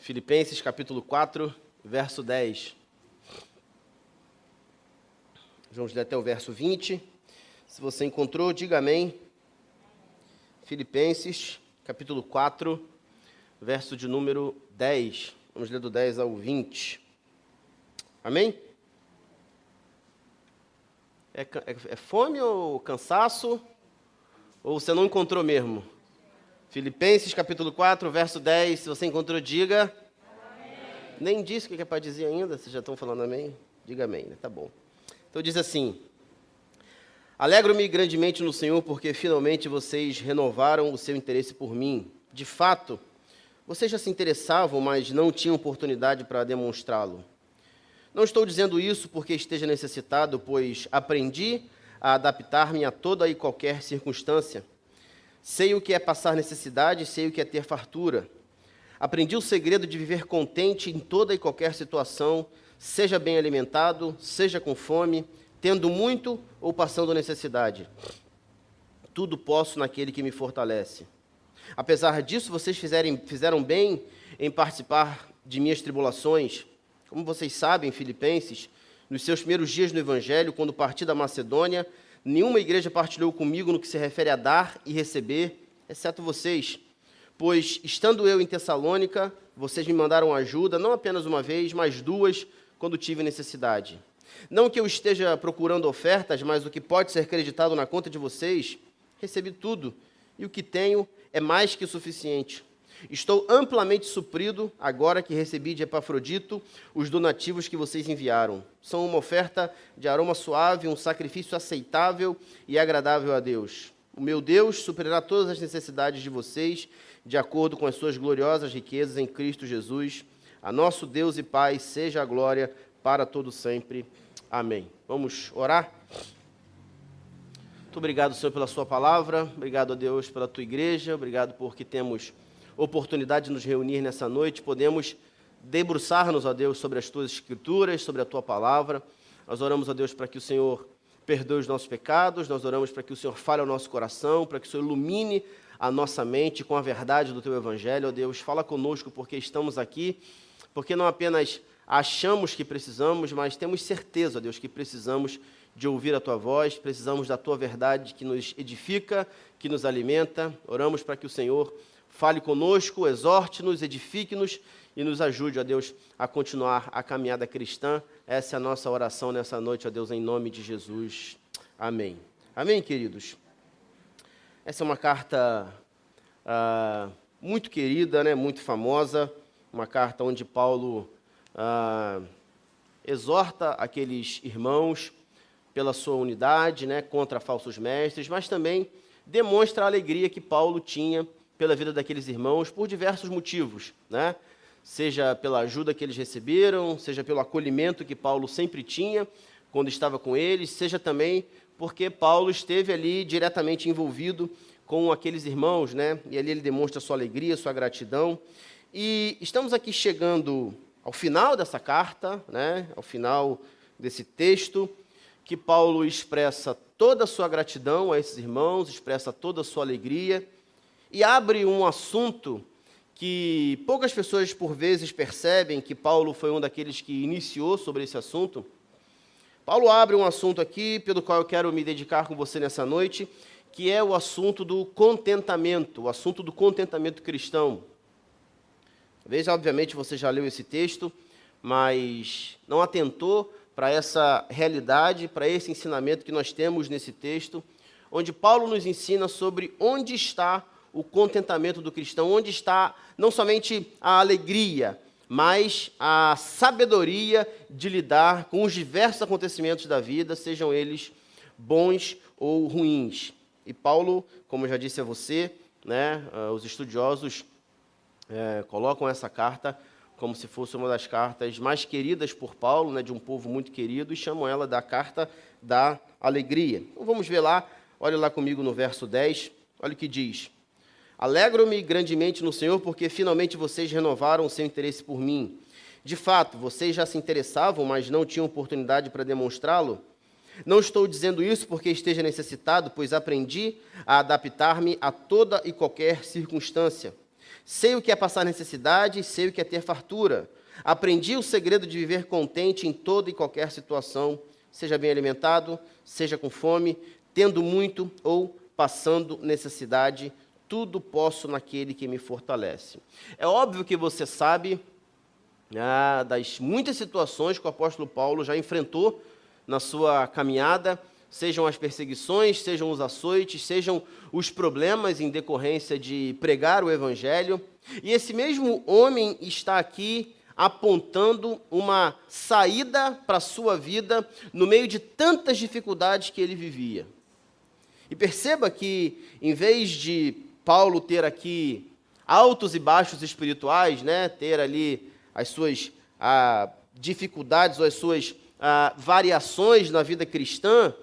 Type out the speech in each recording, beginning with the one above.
Filipenses capítulo 4, verso 10. Vamos ler até o verso 20. Se você encontrou, diga amém. Filipenses capítulo 4, verso de número 10. Vamos ler do 10 ao 20. Amém? É fome ou cansaço? Ou você não encontrou mesmo? Filipenses capítulo 4, verso 10. Se você encontrou, diga amém. Nem disse o que é para dizer ainda. Vocês já estão falando amém? Diga amém, né? Tá bom. Então diz assim: alegro-me grandemente no Senhor, porque finalmente vocês renovaram o seu interesse por mim. De fato, vocês já se interessavam, mas não tinham oportunidade para demonstrá-lo. Não estou dizendo isso porque esteja necessitado, pois aprendi a adaptar-me a toda e qualquer circunstância. Sei o que é passar necessidade, sei o que é ter fartura. Aprendi o segredo de viver contente em toda e qualquer situação, seja bem alimentado, seja com fome, tendo muito ou passando necessidade. Tudo posso naquele que me fortalece. Apesar disso, vocês fizeram bem em participar de minhas tribulações. Como vocês sabem, Filipenses, nos seus primeiros dias no Evangelho, quando parti da Macedônia, nenhuma igreja partilhou comigo no que se refere a dar e receber, exceto vocês. Pois, estando eu em Tessalônica, vocês me mandaram ajuda, não apenas uma vez, mas duas, quando tive necessidade. Não que eu esteja procurando ofertas, mas o que pode ser acreditado na conta de vocês, recebi tudo, e o que tenho é mais que suficiente. Estou amplamente suprido, agora que recebi de Epafrodito os donativos que vocês enviaram. São uma oferta de aroma suave, um sacrifício aceitável e agradável a Deus. O meu Deus suprirá todas as necessidades de vocês, de acordo com as suas gloriosas riquezas em Cristo Jesus. A nosso Deus e Pai seja a glória para todo sempre. Amém. Vamos orar? Muito obrigado, Senhor, pela sua palavra. Obrigado a Deus pela tua igreja. Obrigado porque temos oportunidade de nos reunir nessa noite, podemos debruçar-nos, ó Deus, sobre as tuas escrituras, sobre a tua palavra. Nós oramos, ó Deus, para que o Senhor perdoe os nossos pecados, nós oramos para que o Senhor fale ao nosso coração, para que o Senhor ilumine a nossa mente com a verdade do teu evangelho, ó Deus. Fala conosco porque estamos aqui, porque não apenas achamos que precisamos, mas temos certeza, ó Deus, que precisamos de ouvir a tua voz, precisamos da tua verdade que nos edifica, que nos alimenta. Oramos para que o Senhor fale conosco, exorte-nos, edifique-nos e nos ajude, ó Deus, a continuar a caminhada cristã. Essa é a nossa oração nessa noite, ó Deus, em nome de Jesus. Amém. Amém, queridos? Essa é uma carta muito querida, né, muito famosa, uma carta onde Paulo exorta aqueles irmãos pela sua unidade, né, contra falsos mestres, mas também demonstra a alegria que Paulo tinha pela vida daqueles irmãos, por diversos motivos, né? Seja pela ajuda que eles receberam, seja pelo acolhimento que Paulo sempre tinha quando estava com eles, seja também porque Paulo esteve ali diretamente envolvido com aqueles irmãos, né? E ali ele demonstra sua alegria, sua gratidão. E estamos aqui chegando ao final dessa carta, né? Ao final desse texto, que Paulo expressa toda a sua gratidão a esses irmãos, expressa toda a sua alegria, e abre um assunto que poucas pessoas, por vezes, percebem que Paulo foi um daqueles que iniciou sobre esse assunto. Paulo abre um assunto aqui, pelo qual eu quero me dedicar com você nessa noite, que é o assunto do contentamento, o assunto do contentamento cristão. Talvez, obviamente, você já leu esse texto, mas não atentou para essa realidade, para esse ensinamento que nós temos nesse texto, onde Paulo nos ensina sobre onde está o contentamento do cristão, onde está não somente a alegria, mas a sabedoria de lidar com os diversos acontecimentos da vida, sejam eles bons ou ruins. E Paulo, como eu já disse a você, né, os estudiosos colocam essa carta como se fosse uma das cartas mais queridas por Paulo, né, de um povo muito querido, e chamam ela da carta da alegria. Então vamos ver lá, olha lá comigo no verso 10, olha o que diz: alegro-me grandemente no Senhor, porque finalmente vocês renovaram o seu interesse por mim. De fato, vocês já se interessavam, mas não tinham oportunidade para demonstrá-lo. Não estou dizendo isso porque esteja necessitado, pois aprendi a adaptar-me a toda e qualquer circunstância. Sei o que é passar necessidade, sei o que é ter fartura. Aprendi o segredo de viver contente em toda e qualquer situação, seja bem alimentado, seja com fome, tendo muito ou passando necessidade, tudo posso naquele que me fortalece. É óbvio que você sabe das muitas situações que o apóstolo Paulo já enfrentou na sua caminhada, sejam as perseguições, sejam os açoites, sejam os problemas em decorrência de pregar o evangelho. E esse mesmo homem está aqui apontando uma saída para a sua vida no meio de tantas dificuldades que ele vivia. E perceba que, em vez de Paulo ter aqui altos e baixos espirituais, ter ali as suas dificuldades ou as suas variações na vida cristã,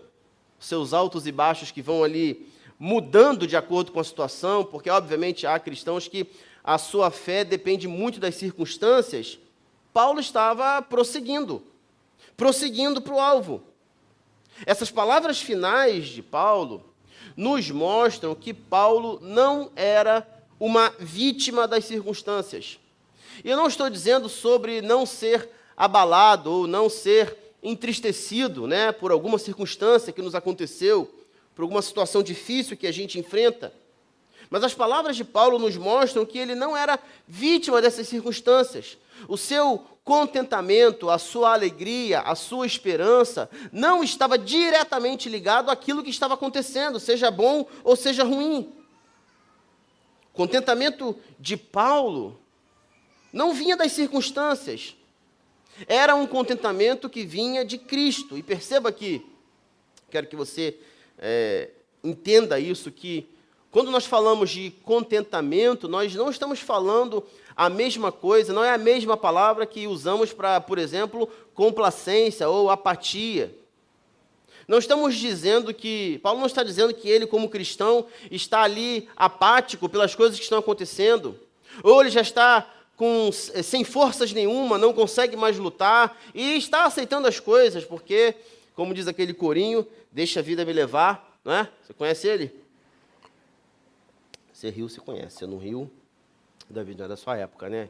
seus altos e baixos que vão ali mudando de acordo com a situação, porque, obviamente, há cristãos que a sua fé depende muito das circunstâncias. Paulo estava prosseguindo para o alvo. Essas palavras finais de Paulo nos mostram que Paulo não era uma vítima das circunstâncias. E eu não estou dizendo sobre não ser abalado ou não ser entristecido, por alguma circunstância que nos aconteceu, por alguma situação difícil que a gente enfrenta. Mas as palavras de Paulo nos mostram que ele não era vítima dessas circunstâncias. O seu contentamento, a sua alegria, a sua esperança não estava diretamente ligado àquilo que estava acontecendo, seja bom ou seja ruim. O contentamento de Paulo não vinha das circunstâncias. Era um contentamento que vinha de Cristo. E perceba que, quero que você entenda isso, que quando nós falamos de contentamento, nós não estamos falando a mesma coisa, não é a mesma palavra que usamos para, por exemplo, complacência ou apatia. Não estamos dizendo que, Paulo não está dizendo que ele, como cristão, está ali apático pelas coisas que estão acontecendo, ou ele já está sem forças nenhuma, não consegue mais lutar, e está aceitando as coisas, porque, como diz aquele corinho, deixa a vida me levar, não é? Você conhece ele? Você riu, você conhece. Você não riu, Davi, não é da sua época, né?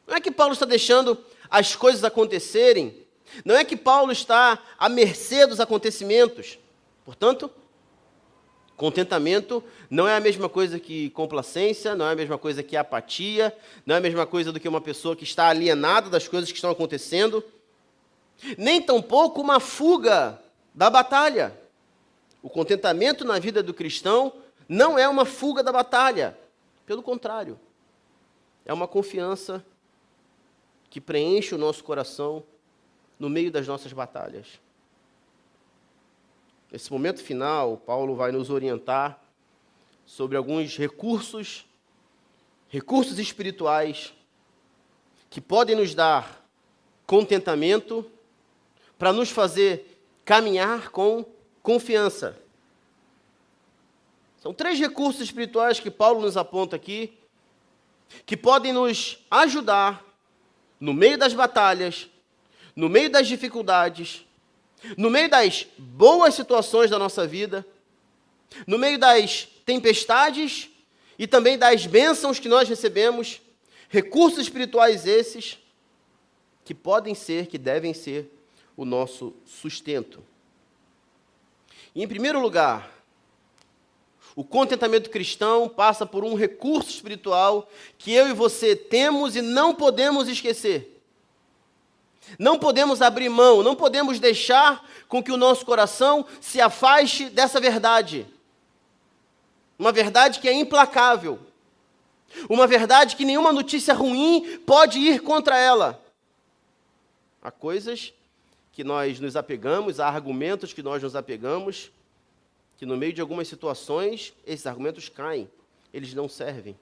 Não é que Paulo está deixando as coisas acontecerem, não é que Paulo está à mercê dos acontecimentos. Portanto, contentamento não é a mesma coisa que complacência, não é a mesma coisa que apatia, não é a mesma coisa do que uma pessoa que está alienada das coisas que estão acontecendo, nem tampouco uma fuga da batalha. O contentamento na vida do cristão não é uma fuga da batalha, pelo contrário, é uma confiança que preenche o nosso coração no meio das nossas batalhas. Nesse momento final, Paulo vai nos orientar sobre alguns recursos espirituais que podem nos dar contentamento para nos fazer caminhar com confiança. São 3 recursos espirituais que Paulo nos aponta aqui, que podem nos ajudar no meio das batalhas, no meio das dificuldades, no meio das boas situações da nossa vida, no meio das tempestades e também das bênçãos que nós recebemos, recursos espirituais esses que podem ser, que devem ser o nosso sustento. E, em primeiro lugar, o contentamento cristão passa por um recurso espiritual que eu e você temos e não podemos esquecer. Não podemos abrir mão, não podemos deixar com que o nosso coração se afaste dessa verdade. Uma verdade que é implacável. Uma verdade que nenhuma notícia ruim pode ir contra ela. Há coisas que nós nos apegamos, há argumentos que nós nos apegamos, que no meio de algumas situações, esses argumentos caem, eles não servem.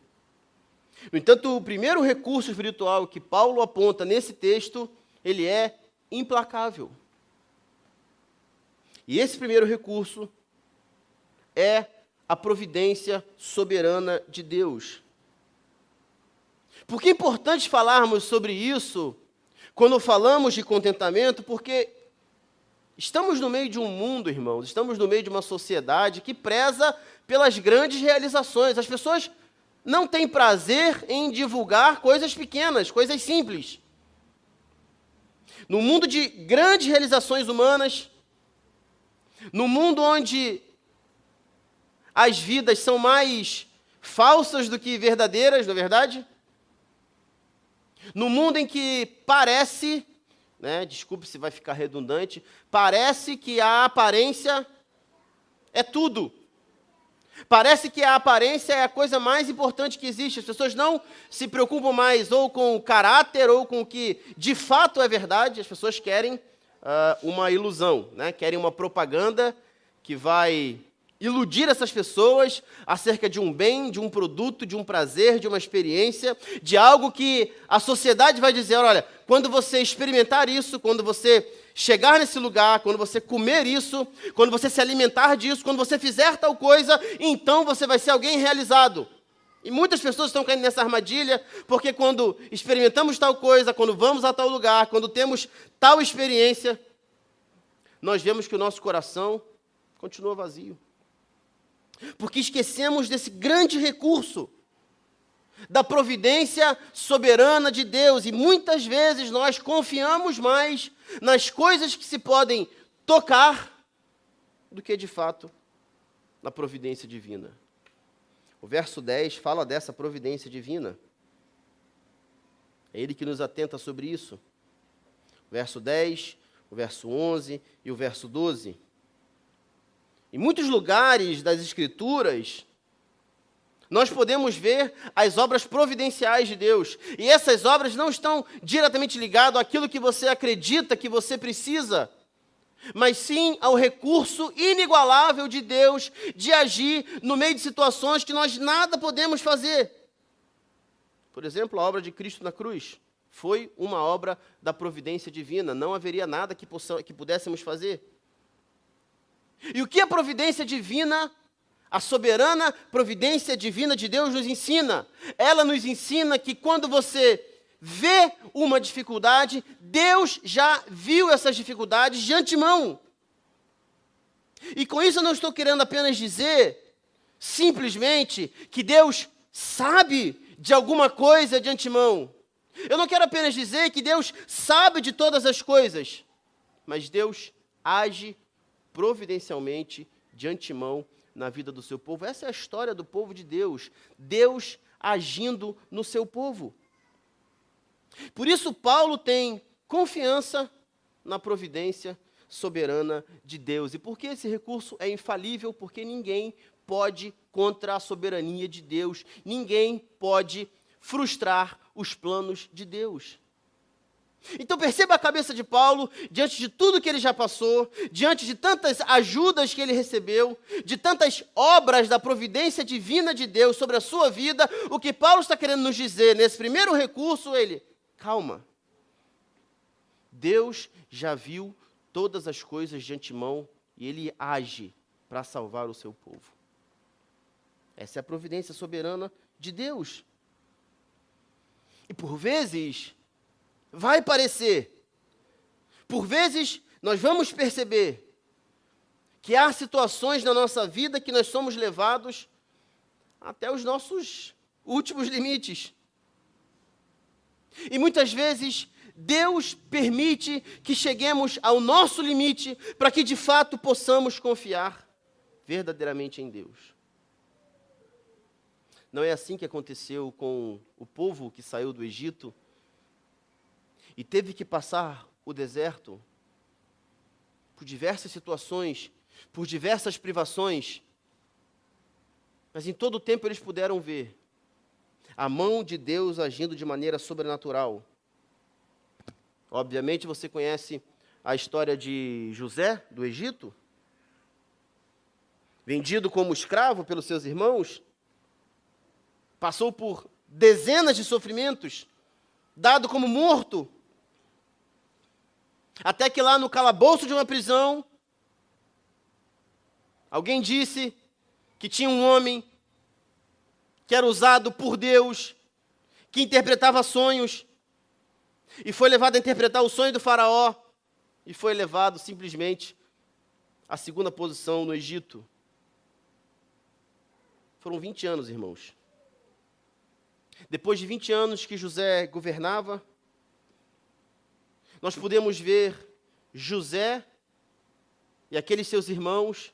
No entanto, o primeiro recurso espiritual que Paulo aponta nesse texto, ele é implacável. E esse primeiro recurso é a providência soberana de Deus. Por que é importante falarmos sobre isso quando falamos de contentamento? Porque estamos no meio de um mundo, irmãos, estamos no meio de uma sociedade que preza pelas grandes realizações. As pessoas não tem prazer em divulgar coisas pequenas, coisas simples. No mundo de grandes realizações humanas, no mundo onde as vidas são mais falsas do que verdadeiras, não é verdade? No mundo em que parece, desculpe se vai ficar redundante, parece que a aparência é tudo. Parece que a aparência é a coisa mais importante que existe. As pessoas não se preocupam mais ou com o caráter ou com o que de fato é verdade. As pessoas querem uma ilusão, querem uma propaganda que vai iludir essas pessoas acerca de um bem, de um produto, de um prazer, de uma experiência, de algo que a sociedade vai dizer, olha, quando você experimentar isso, quando você chegar nesse lugar, quando você comer isso, quando você se alimentar disso, quando você fizer tal coisa, então você vai ser alguém realizado. E muitas pessoas estão caindo nessa armadilha, porque quando experimentamos tal coisa, quando vamos a tal lugar, quando temos tal experiência, nós vemos que o nosso coração continua vazio. Porque esquecemos desse grande recurso, da providência soberana de Deus, e muitas vezes nós confiamos mais nas coisas que se podem tocar do que, de fato, na providência divina. O verso 10 fala dessa providência divina. É ele que nos atenta sobre isso. O verso 10, o verso 11 e o verso 12. Em muitos lugares das Escrituras, nós podemos ver as obras providenciais de Deus. E essas obras não estão diretamente ligadas àquilo que você acredita que você precisa, mas sim ao recurso inigualável de Deus de agir no meio de situações que nós nada podemos fazer. Por exemplo, a obra de Cristo na cruz foi uma obra da providência divina. Não haveria nada que pudéssemos fazer. E o que a providência divina, a soberana providência divina de Deus nos ensina? Ela nos ensina que quando você vê uma dificuldade, Deus já viu essas dificuldades de antemão. E com isso eu não estou querendo apenas dizer, simplesmente, que Deus sabe de alguma coisa de antemão. Eu não quero apenas dizer que Deus sabe de todas as coisas, mas Deus age providencialmente, de antemão, na vida do seu povo. Essa é a história do povo de Deus. Deus agindo no seu povo. Por isso, Paulo tem confiança na providência soberana de Deus. E por que esse recurso é infalível? Porque ninguém pode contra a soberania de Deus. Ninguém pode frustrar os planos de Deus. Então perceba a cabeça de Paulo, diante de tudo que ele já passou, diante de tantas ajudas que ele recebeu, de tantas obras da providência divina de Deus sobre a sua vida, o que Paulo está querendo nos dizer nesse primeiro recurso, calma. Deus já viu todas as coisas de antemão e ele age para salvar o seu povo. Essa é a providência soberana de Deus. E por vezes vai parecer, por vezes nós vamos perceber que há situações na nossa vida que nós somos levados até os nossos últimos limites. E muitas vezes Deus permite que cheguemos ao nosso limite para que de fato possamos confiar verdadeiramente em Deus. Não é assim que aconteceu com o povo que saiu do Egito e teve que passar o deserto por diversas situações, por diversas privações, mas em todo o tempo eles puderam ver a mão de Deus agindo de maneira sobrenatural. Obviamente você conhece a história de José, do Egito, vendido como escravo pelos seus irmãos, passou por dezenas de sofrimentos, dado como morto, até que lá no calabouço de uma prisão, alguém disse que tinha um homem que era usado por Deus, que interpretava sonhos, e foi levado a interpretar o sonho do faraó, e foi levado simplesmente à segunda posição no Egito. Foram 20 anos, irmãos. Depois de 20 anos que José governava, nós podemos ver José e aqueles seus irmãos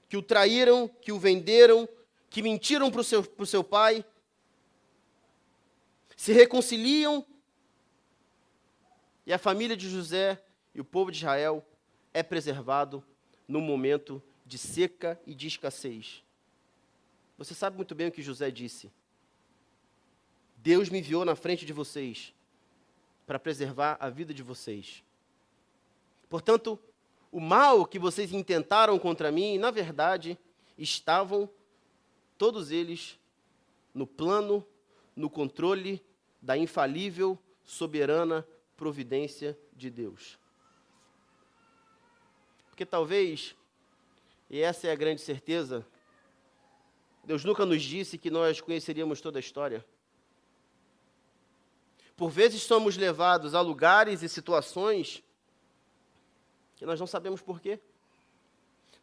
que o traíram, que o venderam, que mentiram para o seu pai, se reconciliam, e a família de José e o povo de Israel é preservado num momento de seca e de escassez. Você sabe muito bem o que José disse. Deus me enviou na frente de vocês para preservar a vida de vocês. Portanto, o mal que vocês intentaram contra mim, na verdade, estavam todos eles no plano, no controle da infalível, soberana providência de Deus. Porque talvez, e essa é a grande certeza, Deus nunca nos disse que nós conheceríamos toda a história. Por vezes somos levados a lugares e situações que nós não sabemos por quê.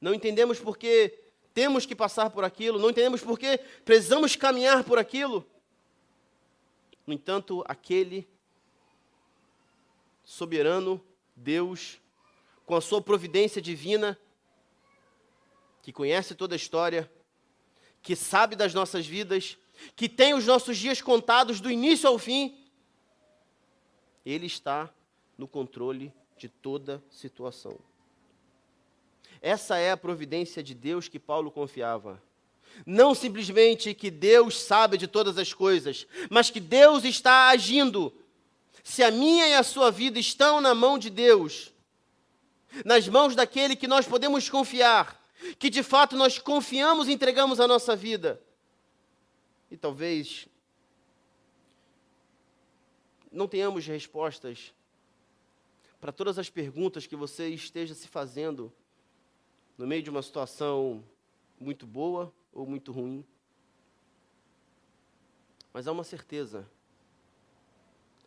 Não entendemos por que temos que passar por aquilo, não entendemos por que precisamos caminhar por aquilo. No entanto, aquele soberano Deus, com a sua providência divina, que conhece toda a história, que sabe das nossas vidas, que tem os nossos dias contados do início ao fim, Ele está no controle de toda situação. Essa é a providência de Deus que Paulo confiava. Não simplesmente que Deus sabe de todas as coisas, mas que Deus está agindo. Se a minha e a sua vida estão na mão de Deus, nas mãos daquele que nós podemos confiar, que de fato nós confiamos e entregamos a nossa vida, e talvez não tenhamos respostas para todas as perguntas que você esteja se fazendo no meio de uma situação muito boa ou muito ruim. Mas há uma certeza.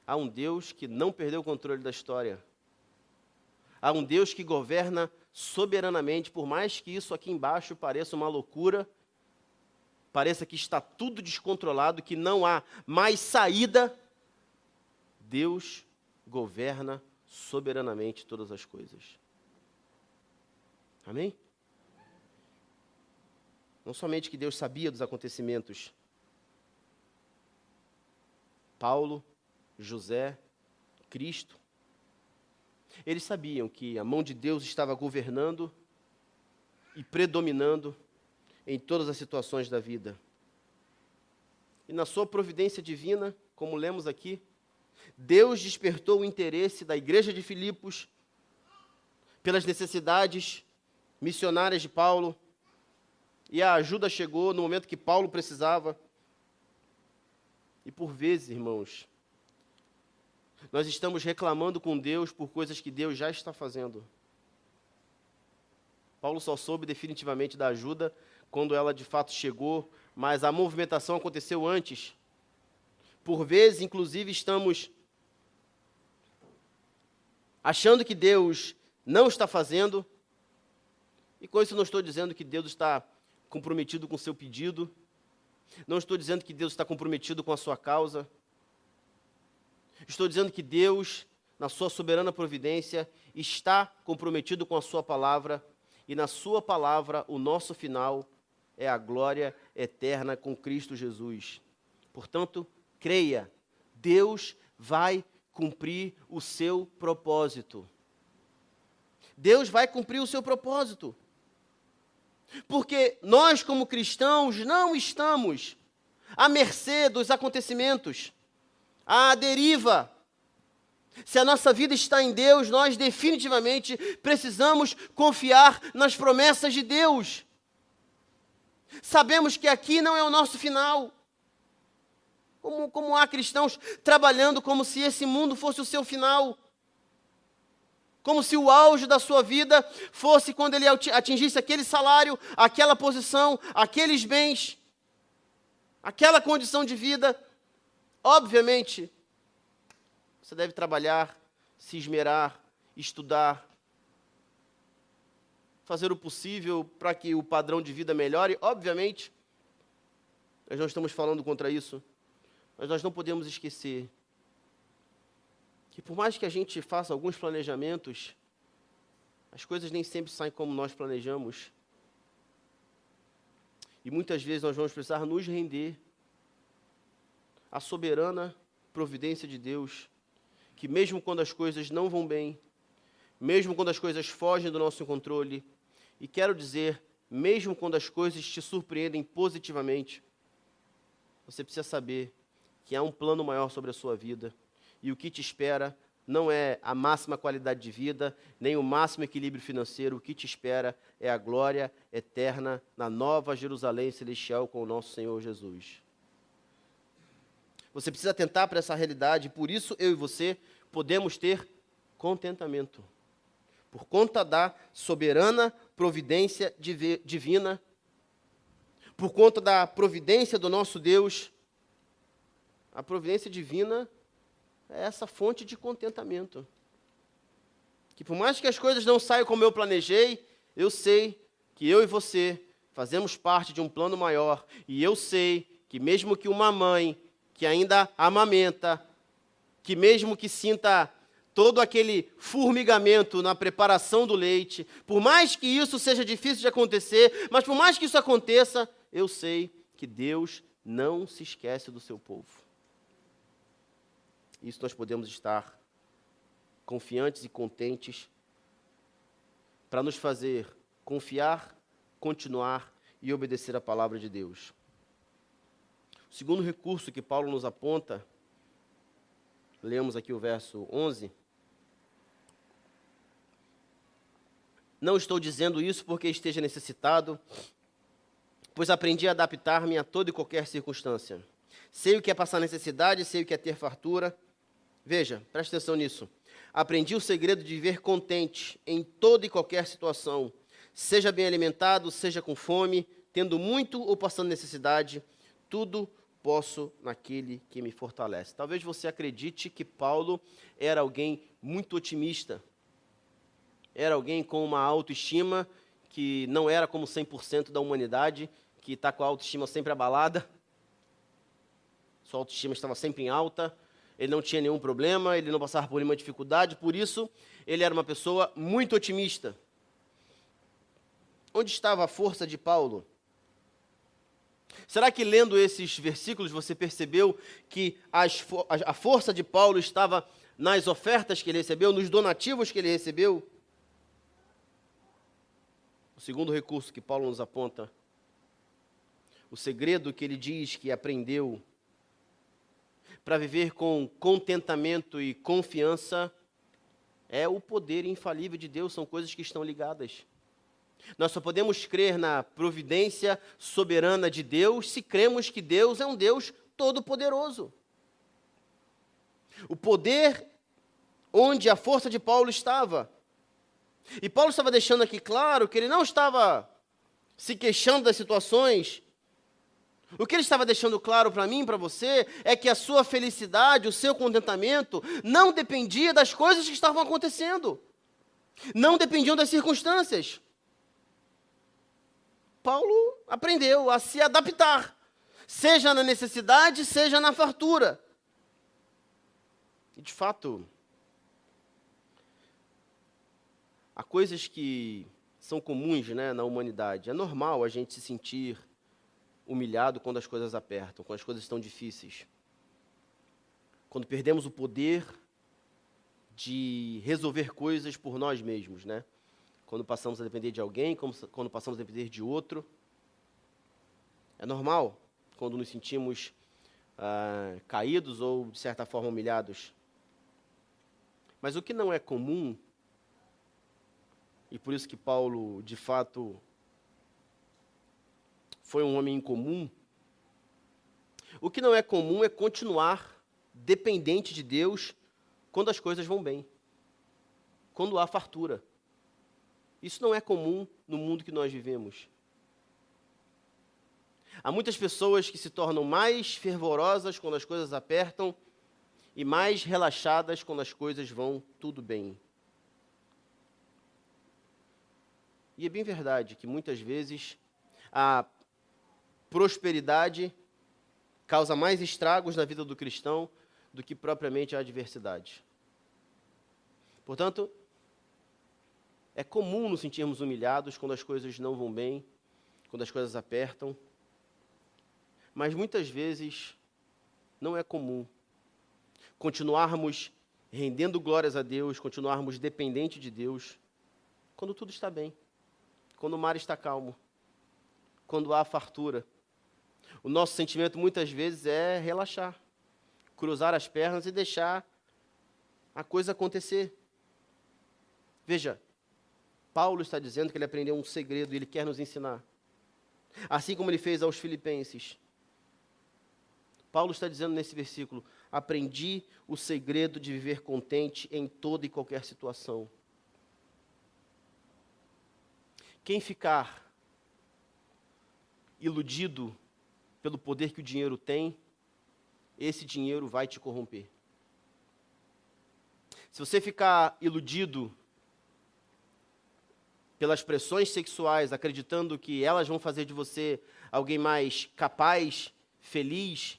Há um Deus que não perdeu o controle da história. Há um Deus que governa soberanamente, por mais que isso aqui embaixo pareça uma loucura, pareça que está tudo descontrolado, que não há mais saída. Deus governa soberanamente todas as coisas. Amém? Não somente que Deus sabia dos acontecimentos. Paulo, José, Cristo, eles sabiam que a mão de Deus estava governando e predominando em todas as situações da vida. E na sua providência divina, como lemos aqui, Deus despertou o interesse da igreja de Filipos pelas necessidades missionárias de Paulo, e a ajuda chegou no momento que Paulo precisava. E por vezes, irmãos, nós estamos reclamando com Deus por coisas que Deus já está fazendo. Paulo só soube definitivamente da ajuda quando ela de fato chegou, mas a movimentação aconteceu antes. Por vezes, inclusive, estamos achando que Deus não está fazendo, e com isso não estou dizendo que Deus está comprometido com o seu pedido, não estou dizendo que Deus está comprometido com a sua causa, estou dizendo que Deus, na sua soberana providência, está comprometido com a sua palavra, e na sua palavra o nosso final é a glória eterna com Cristo Jesus. Portanto, creia, Deus vai cumprir o seu propósito. Deus vai cumprir o seu propósito. Porque nós, como cristãos, não estamos à mercê dos acontecimentos, à deriva. Se a nossa vida está em Deus, nós definitivamente precisamos confiar nas promessas de Deus. Sabemos que aqui não é o nosso final. Como há cristãos trabalhando como se esse mundo fosse o seu final. Como se o auge da sua vida fosse quando ele atingisse aquele salário, aquela posição, aqueles bens, aquela condição de vida. Obviamente, você deve trabalhar, se esmerar, estudar, fazer o possível para que o padrão de vida melhore. Obviamente, nós não estamos falando contra isso. Mas nós não podemos esquecer que por mais que a gente faça alguns planejamentos, as coisas nem sempre saem como nós planejamos. E muitas vezes nós vamos precisar nos render à soberana providência de Deus, que mesmo quando as coisas não vão bem, mesmo quando as coisas fogem do nosso controle, e quero dizer, mesmo quando as coisas te surpreendem positivamente, você precisa saber que há um plano maior sobre a sua vida, e o que te espera não é a máxima qualidade de vida, nem o máximo equilíbrio financeiro. O que te espera é a glória eterna na nova Jerusalém celestial com o nosso Senhor Jesus. Você precisa atentar para essa realidade, e por isso eu e você podemos ter contentamento. Por conta da soberana providência divina, por conta da providência do nosso Deus, a providência divina é essa fonte de contentamento. Que por mais que as coisas não saiam como eu planejei, eu sei que eu e você fazemos parte de um plano maior. E eu sei que mesmo que uma mãe que ainda amamenta, que mesmo que sinta todo aquele formigamento na preparação do leite, por mais que isso seja difícil de acontecer, mas por mais que isso aconteça, eu sei que Deus não se esquece do seu povo. Isso nós podemos estar confiantes e contentes para nos fazer confiar, continuar e obedecer a palavra de Deus. O segundo recurso que Paulo nos aponta, lemos aqui o verso 11. Não estou dizendo isso porque esteja necessitado, pois aprendi a adaptar-me a toda e qualquer circunstância. Sei o que é passar necessidade, sei o que é ter fartura. Veja, preste atenção nisso. Aprendi o segredo de viver contente em toda e qualquer situação, seja bem alimentado, seja com fome, tendo muito ou passando necessidade, tudo posso naquele que me fortalece. Talvez você acredite que Paulo era alguém muito otimista, era alguém com uma autoestima que não era como 100% da humanidade, que está com a autoestima sempre abalada, sua autoestima estava sempre em alta, ele não tinha nenhum problema, ele não passava por nenhuma dificuldade, por isso ele era uma pessoa muito otimista. Onde estava a força de Paulo? Será que lendo esses versículos você percebeu que a força de Paulo estava nas ofertas que ele recebeu, nos donativos que ele recebeu? O segundo recurso que Paulo nos aponta, o segredo que ele diz que aprendeu para viver com contentamento e confiança, é o poder infalível de Deus, são coisas que estão ligadas. Nós só podemos crer na providência soberana de Deus se cremos que Deus é um Deus todo-poderoso. O poder onde a força de Paulo estava. E Paulo estava deixando aqui claro que ele não estava se queixando das situações. O que ele estava deixando claro para mim e para você é que a sua felicidade, o seu contentamento, não dependia das coisas que estavam acontecendo. Não dependiam das circunstâncias. Paulo aprendeu a se adaptar, seja na necessidade, seja na fartura. E, de fato, há coisas que são comuns, né, na humanidade. É normal a gente se sentir humilhado quando as coisas apertam, quando as coisas estão difíceis. Quando perdemos o poder de resolver coisas por nós mesmos, né? Quando passamos a depender de alguém, quando passamos a depender de outro. É normal quando nos sentimos caídos ou, de certa forma, humilhados. Mas o que não é comum, e por isso que Paulo, de fato, foi um homem incomum, o que não é comum é continuar dependente de Deus quando as coisas vão bem, quando há fartura. Isso não é comum no mundo que nós vivemos. Há muitas pessoas que se tornam mais fervorosas quando as coisas apertam e mais relaxadas quando as coisas vão tudo bem. E é bem verdade que muitas vezes a prosperidade causa mais estragos na vida do cristão do que propriamente a adversidade. Portanto, é comum nos sentirmos humilhados quando as coisas não vão bem, quando as coisas apertam, mas muitas vezes não é comum continuarmos rendendo glórias a Deus, continuarmos dependentes de Deus, quando tudo está bem, quando o mar está calmo, quando há fartura. O nosso sentimento muitas vezes é relaxar, cruzar as pernas e deixar a coisa acontecer. Veja, Paulo está dizendo que ele aprendeu um segredo e ele quer nos ensinar. Assim como ele fez aos Filipenses. Paulo está dizendo nesse versículo: aprendi o segredo de viver contente em toda e qualquer situação. Quem ficar iludido pelo poder que o dinheiro tem, esse dinheiro vai te corromper. Se você ficar iludido pelas pressões sexuais, acreditando que elas vão fazer de você alguém mais capaz, feliz,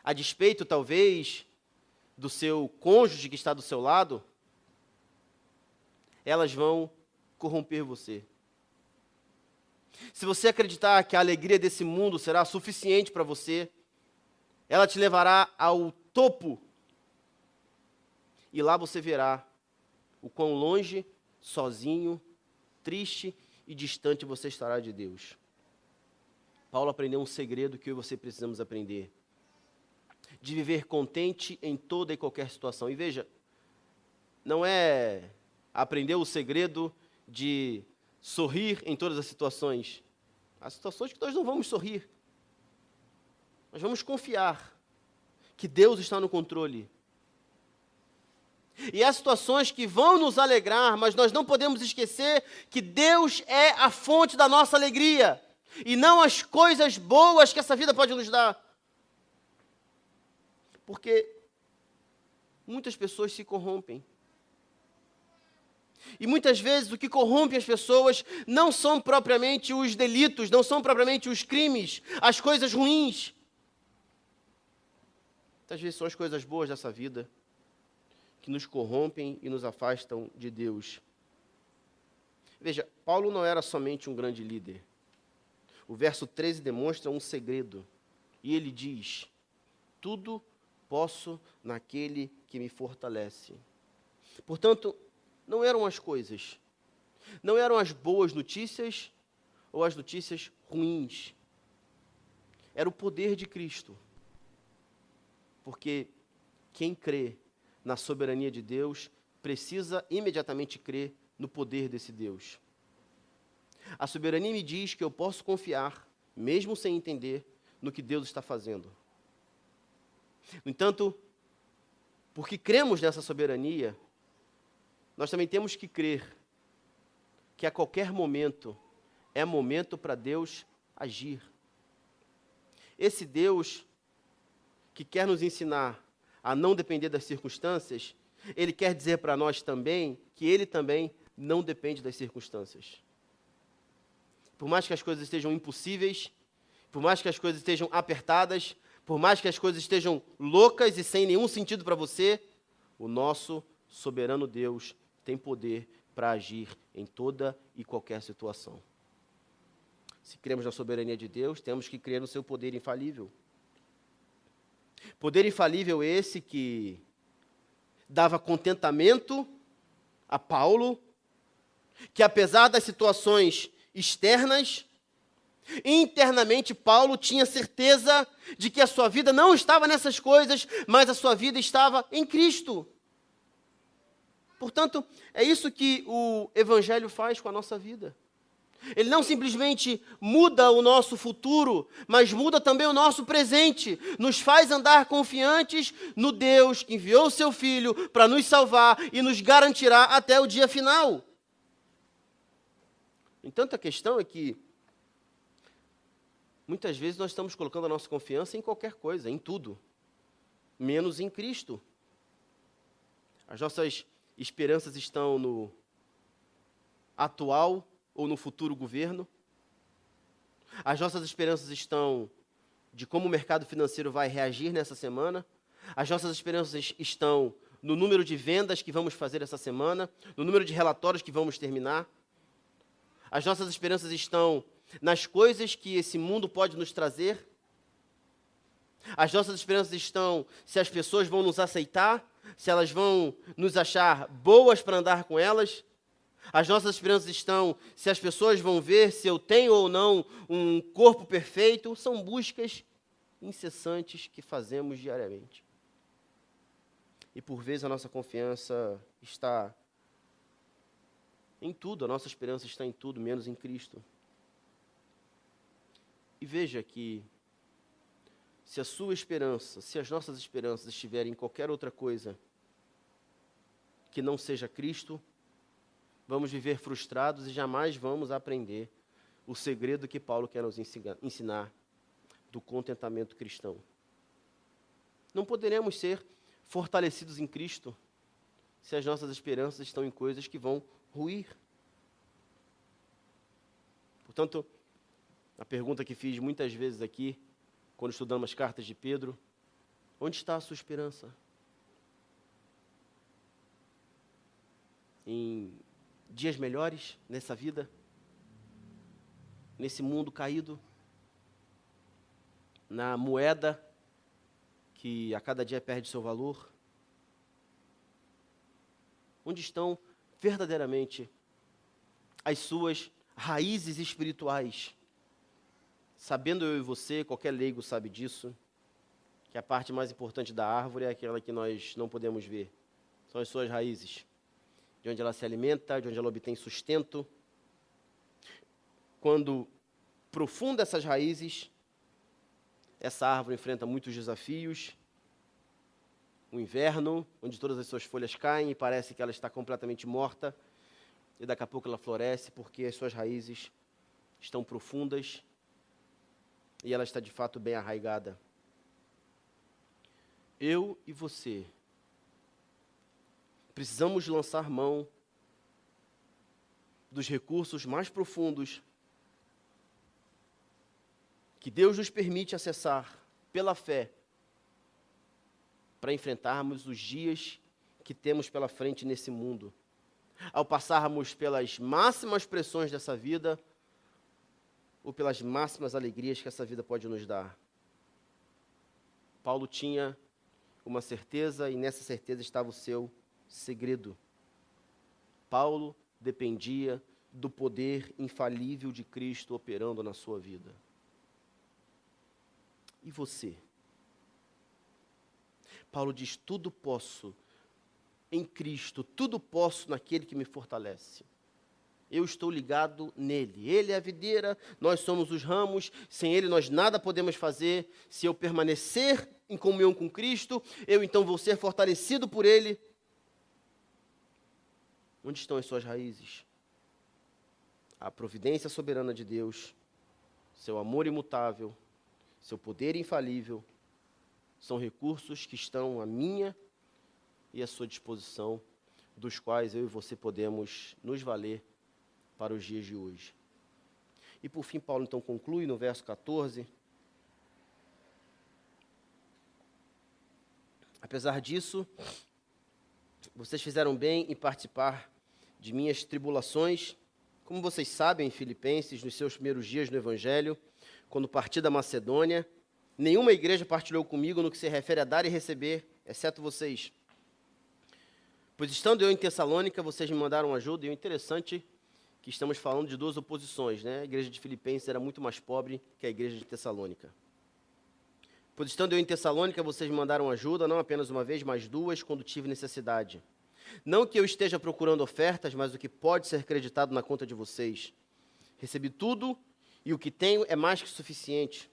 a despeito, talvez, do seu cônjuge que está do seu lado, elas vão corromper você. Se você acreditar que a alegria desse mundo será suficiente para você, ela te levará ao topo, e lá você verá o quão longe, sozinho, triste e distante você estará de Deus. Paulo aprendeu um segredo que eu e você precisamos aprender: de viver contente em toda e qualquer situação. E veja, não é aprender o segredo de sorrir em todas as situações. Há situações que nós não vamos sorrir. Nós vamos confiar que Deus está no controle. E há situações que vão nos alegrar, mas nós não podemos esquecer que Deus é a fonte da nossa alegria, e não as coisas boas que essa vida pode nos dar. Porque muitas pessoas se corrompem. E muitas vezes o que corrompe as pessoas não são propriamente os delitos, não são propriamente os crimes, as coisas ruins. Muitas vezes são as coisas boas dessa vida que nos corrompem e nos afastam de Deus. Veja, Paulo não era somente um grande líder. O verso 13 demonstra um segredo. E ele diz: tudo posso naquele que me fortalece. Portanto, não eram as coisas, não eram as boas notícias ou as notícias ruins. Era o poder de Cristo. Porque quem crê na soberania de Deus precisa imediatamente crer no poder desse Deus. A soberania me diz que eu posso confiar, mesmo sem entender, no que Deus está fazendo. No entanto, porque cremos nessa soberania, nós também temos que crer que a qualquer momento é momento para Deus agir. Esse Deus que quer nos ensinar a não depender das circunstâncias, Ele quer dizer para nós também que Ele também não depende das circunstâncias. Por mais que as coisas estejam impossíveis, por mais que as coisas estejam apertadas, por mais que as coisas estejam loucas e sem nenhum sentido para você, o nosso soberano Deus tem poder para agir em toda e qualquer situação. Se cremos na soberania de Deus, temos que crer no seu poder infalível. Poder infalível esse que dava contentamento a Paulo, que apesar das situações externas, internamente Paulo tinha certeza de que a sua vida não estava nessas coisas, mas a sua vida estava em Cristo. Portanto, é isso que o Evangelho faz com a nossa vida. Ele não simplesmente muda o nosso futuro, mas muda também o nosso presente. Nos faz andar confiantes no Deus que enviou o seu Filho para nos salvar e nos garantirá até o dia final. No entanto, a questão é que muitas vezes nós estamos colocando a nossa confiança em qualquer coisa, em tudo, menos em Cristo. As nossas esperanças estão no atual ou no futuro governo. As nossas esperanças estão de como o mercado financeiro vai reagir nessa semana. As nossas esperanças estão no número de vendas que vamos fazer essa semana, no número de relatórios que vamos terminar. As nossas esperanças estão nas coisas que esse mundo pode nos trazer. As nossas esperanças estão se as pessoas vão nos aceitar, se elas vão nos achar boas para andar com elas. As nossas esperanças estão se as pessoas vão ver se eu tenho ou não um corpo perfeito. São buscas incessantes que fazemos diariamente. E por vezes a nossa confiança está em tudo, a nossa esperança está em tudo, menos em Cristo. E veja que se a sua esperança, se as nossas esperanças estiverem em qualquer outra coisa que não seja Cristo, vamos viver frustrados e jamais vamos aprender o segredo que Paulo quer nos ensinar do contentamento cristão. Não poderemos ser fortalecidos em Cristo se as nossas esperanças estão em coisas que vão ruir. Portanto, a pergunta que fiz muitas vezes aqui, quando estudamos as cartas de Pedro, onde está a sua esperança? Em dias melhores nessa vida? Nesse mundo caído? Na moeda que a cada dia perde seu valor? Onde estão verdadeiramente as suas raízes espirituais? Sabendo eu e você, qualquer leigo sabe disso, que a parte mais importante da árvore é aquela que nós não podemos ver. São as suas raízes. De onde ela se alimenta, de onde ela obtém sustento. Quando profunda essas raízes, essa árvore enfrenta muitos desafios. O inverno, onde todas as suas folhas caem e parece que ela está completamente morta. E daqui a pouco ela floresce porque as suas raízes estão profundas e ela está de fato bem arraigada. Eu e você precisamos lançar mão dos recursos mais profundos que Deus nos permite acessar pela fé para enfrentarmos os dias que temos pela frente nesse mundo. Ao passarmos pelas máximas pressões dessa vida, ou pelas máximas alegrias que essa vida pode nos dar. Paulo tinha uma certeza, e nessa certeza estava o seu segredo. Paulo dependia do poder infalível de Cristo operando na sua vida. E você? Paulo diz, tudo posso em Cristo, tudo posso naquele que me fortalece. Eu estou ligado nele. Ele é a videira, nós somos os ramos. Sem ele nós nada podemos fazer. Se eu permanecer em comunhão com Cristo, eu então vou ser fortalecido por ele. Onde estão as suas raízes? A providência soberana de Deus, seu amor imutável, seu poder infalível, são recursos que estão à minha e à sua disposição, dos quais eu e você podemos nos valer para os dias de hoje. E por fim, Paulo então conclui no verso 14. Apesar disso, vocês fizeram bem em participar de minhas tribulações. Como vocês sabem, Filipenses, nos seus primeiros dias no Evangelho, quando parti da Macedônia, nenhuma igreja partilhou comigo no que se refere a dar e receber, exceto vocês. Pois estando eu em Tessalônica, vocês me mandaram ajuda, e o interessante que estamos falando de duas oposições, né? A igreja de Filipenses era muito mais pobre que a igreja de Tessalônica. Pois estando eu em Tessalônica, vocês me mandaram ajuda, não apenas uma vez, mas duas, quando tive necessidade. Não que eu esteja procurando ofertas, mas o que pode ser creditado na conta de vocês. Recebi tudo, e o que tenho é mais que suficiente.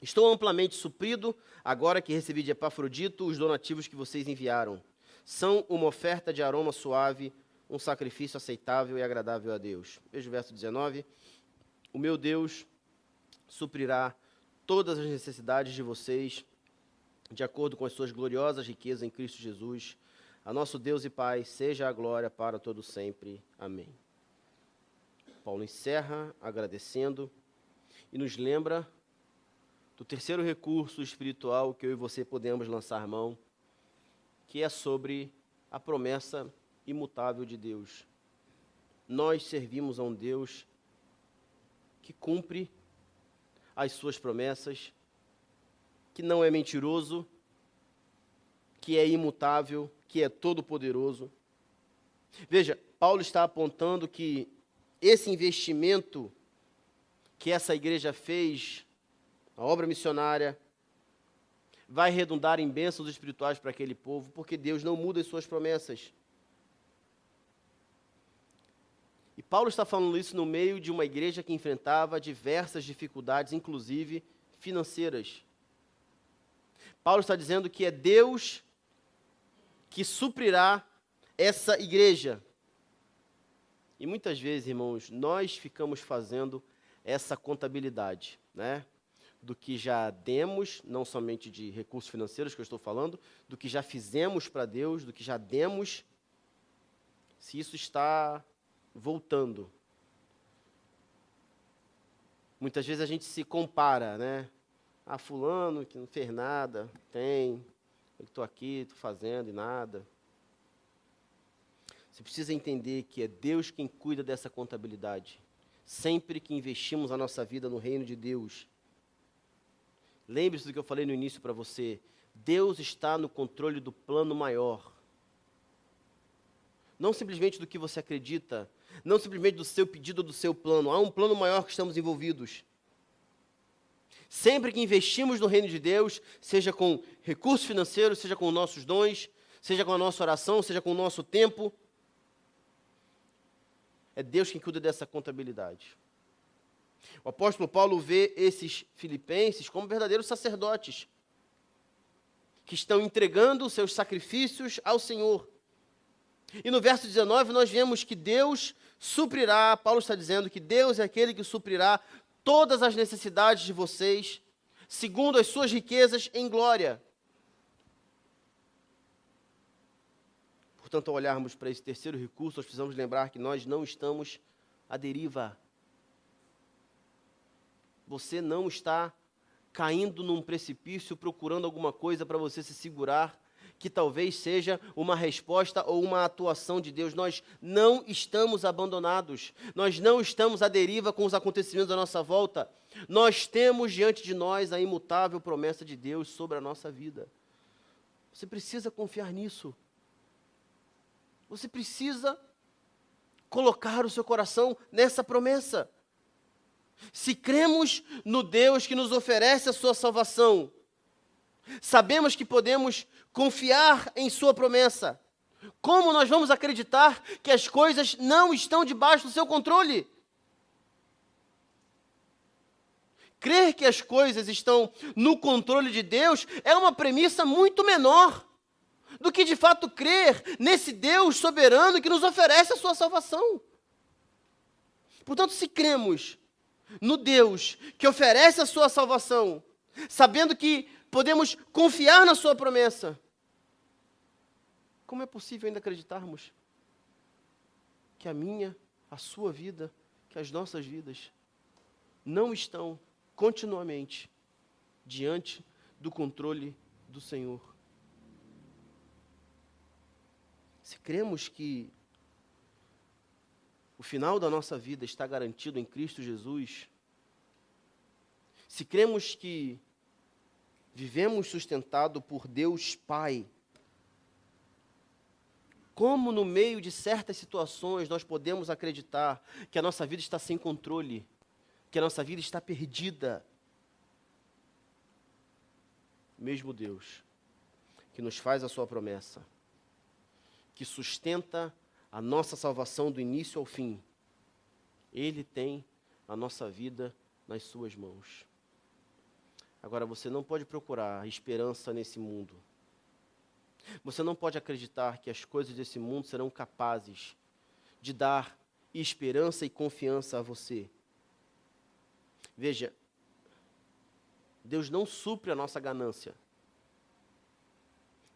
Estou amplamente suprido, agora que recebi de Epafrodito os donativos que vocês enviaram. São uma oferta de aroma suave, um sacrifício aceitável e agradável a Deus. Veja o verso 19. O meu Deus suprirá todas as necessidades de vocês, de acordo com as suas gloriosas riquezas em Cristo Jesus. A nosso Deus e Pai, seja a glória para todo sempre. Amém. Paulo encerra agradecendo e nos lembra do terceiro recurso espiritual que eu e você podemos lançar mão, que é sobre a promessa imutável de Deus. Nós servimos a um Deus que cumpre as suas promessas, que não é mentiroso, que é imutável, que é todo-poderoso. Veja, Paulo está apontando que esse investimento que essa igreja fez, a obra missionária, vai redundar em bênçãos espirituais para aquele povo, porque Deus não muda as suas promessas. E Paulo está falando isso no meio de uma igreja que enfrentava diversas dificuldades, inclusive financeiras. Paulo está dizendo que é Deus que suprirá essa igreja. E muitas vezes, irmãos, nós ficamos fazendo essa contabilidade, né? Do que já demos, não somente de recursos financeiros que eu estou falando, do que já fizemos para Deus, do que já demos, se isso está voltando. Muitas vezes a gente se compara, né? Ah, fulano que não fez nada, eu estou aqui, estou fazendo e nada. Você precisa entender que é Deus quem cuida dessa contabilidade. Sempre que investimos a nossa vida no reino de Deus, lembre-se do que eu falei no início para você. Deus está no controle do plano maior. Não simplesmente do que você acredita, não simplesmente do seu pedido ou do seu plano. Há um plano maior que estamos envolvidos. Sempre que investimos no reino de Deus, seja com recursos financeiros, seja com nossos dons, seja com a nossa oração, seja com o nosso tempo, é Deus quem cuida dessa contabilidade. O apóstolo Paulo vê esses filipenses como verdadeiros sacerdotes, que estão entregando os seus sacrifícios ao Senhor. E no verso 19 nós vemos que Deus suprirá, Paulo está dizendo que Deus é aquele que suprirá todas as necessidades de vocês, segundo as suas riquezas em glória. Portanto, ao olharmos para esse terceiro recurso, nós precisamos lembrar que nós não estamos à deriva. Você não está caindo num precipício, procurando alguma coisa para você se segurar, que talvez seja uma resposta ou uma atuação de Deus. Nós não estamos abandonados. Nós não estamos à deriva com os acontecimentos à nossa volta. Nós temos diante de nós a imutável promessa de Deus sobre a nossa vida. Você precisa confiar nisso. Você precisa colocar o seu coração nessa promessa. Se cremos no Deus que nos oferece a sua salvação, sabemos que podemos confiar em sua promessa. Como nós vamos acreditar que as coisas não estão debaixo do seu controle? Crer que as coisas estão no controle de Deus é uma premissa muito menor do que de fato crer nesse Deus soberano que nos oferece a sua salvação. Portanto, se cremos no Deus que oferece a sua salvação, sabendo que podemos confiar na sua promessa, como é possível ainda acreditarmos que a minha, a sua vida, que as nossas vidas não estão continuamente diante do controle do Senhor? Se cremos que o final da nossa vida está garantido em Cristo Jesus, se cremos que vivemos sustentado por Deus Pai, como no meio de certas situações nós podemos acreditar que a nossa vida está sem controle, que a nossa vida está perdida? Mesmo Deus, que nos faz a sua promessa, que sustenta a nossa salvação do início ao fim, Ele tem a nossa vida nas suas mãos. Agora, você não pode procurar esperança nesse mundo. Você não pode acreditar que as coisas desse mundo serão capazes de dar esperança e confiança a você. Veja, Deus não supre a nossa ganância.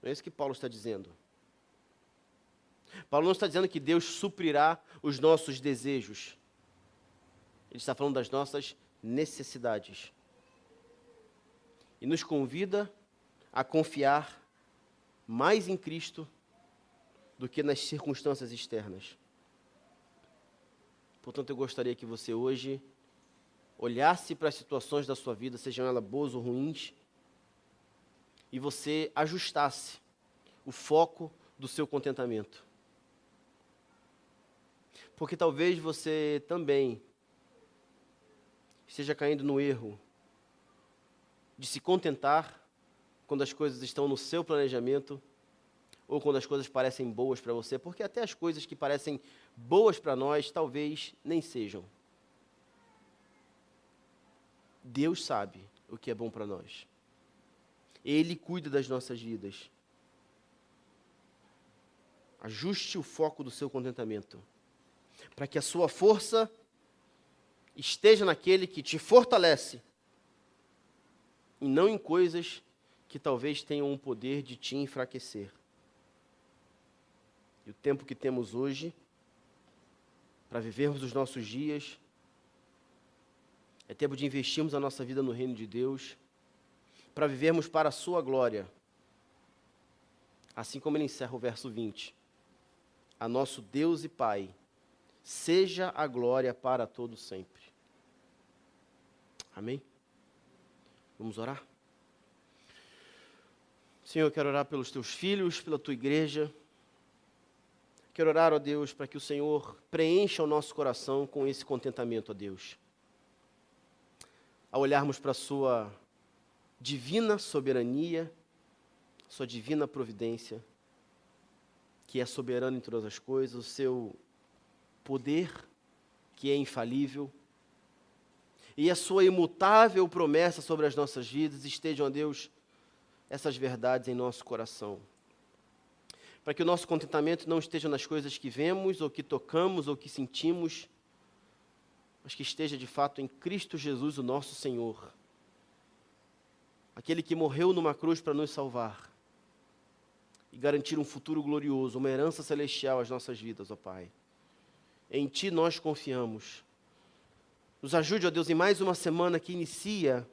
Não é isso que Paulo está dizendo. Paulo não está dizendo que Deus suprirá os nossos desejos. Ele está falando das nossas necessidades. e nos convida a confiar mais em Cristo do que nas circunstâncias externas. Portanto, eu gostaria que você hoje olhasse para as situações da sua vida, sejam elas boas ou ruins, e você ajustasse o foco do seu contentamento. Porque talvez você também esteja caindo no erro de se contentar quando as coisas estão no seu planejamento ou quando as coisas parecem boas para você, porque até as coisas que parecem boas para nós talvez nem sejam. Deus sabe o que é bom para nós. Ele cuida das nossas vidas. Ajuste o foco do seu contentamento, para que a sua força esteja naquele que te fortalece, e não em coisas que talvez tenham o poder de te enfraquecer. E o tempo que temos hoje, para vivermos os nossos dias, é tempo de investirmos a nossa vida no reino de Deus, para vivermos para a sua glória. Assim como ele encerra o verso 20. A nosso Deus e Pai, seja a glória para todo sempre. Amém? Vamos orar? Senhor, eu quero orar pelos teus filhos, pela tua igreja. Quero orar, ó Deus, para que o Senhor preencha o nosso coração com esse contentamento, ó Deus. Ao olharmos para a sua divina soberania, sua divina providência, que é soberano em todas as coisas, o seu poder, que é infalível, e a sua imutável promessa sobre as nossas vidas, estejam, ó Deus, essas verdades em nosso coração. Para que o nosso contentamento não esteja nas coisas que vemos, ou que tocamos, ou que sentimos, mas que esteja de fato em Cristo Jesus, o nosso Senhor. Aquele que morreu numa cruz para nos salvar e garantir um futuro glorioso, uma herança celestial às nossas vidas, ó Pai. Em Ti nós confiamos. Nos ajude, ó Deus, em mais uma semana que inicia,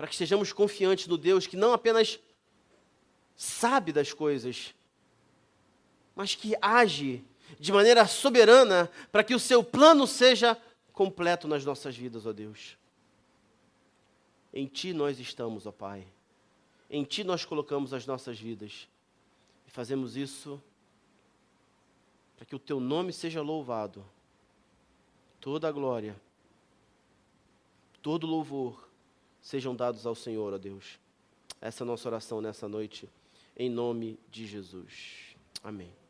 para que estejamos confiantes no Deus que não apenas sabe das coisas, mas que age de maneira soberana para que o seu plano seja completo nas nossas vidas, ó Deus. Em Ti nós estamos, ó Pai. Em Ti nós colocamos as nossas vidas. E fazemos isso para que o Teu nome seja louvado. Toda a glória, todo louvor sejam dados ao Senhor, ó Deus. Essa é a nossa oração nessa noite, em nome de Jesus. Amém.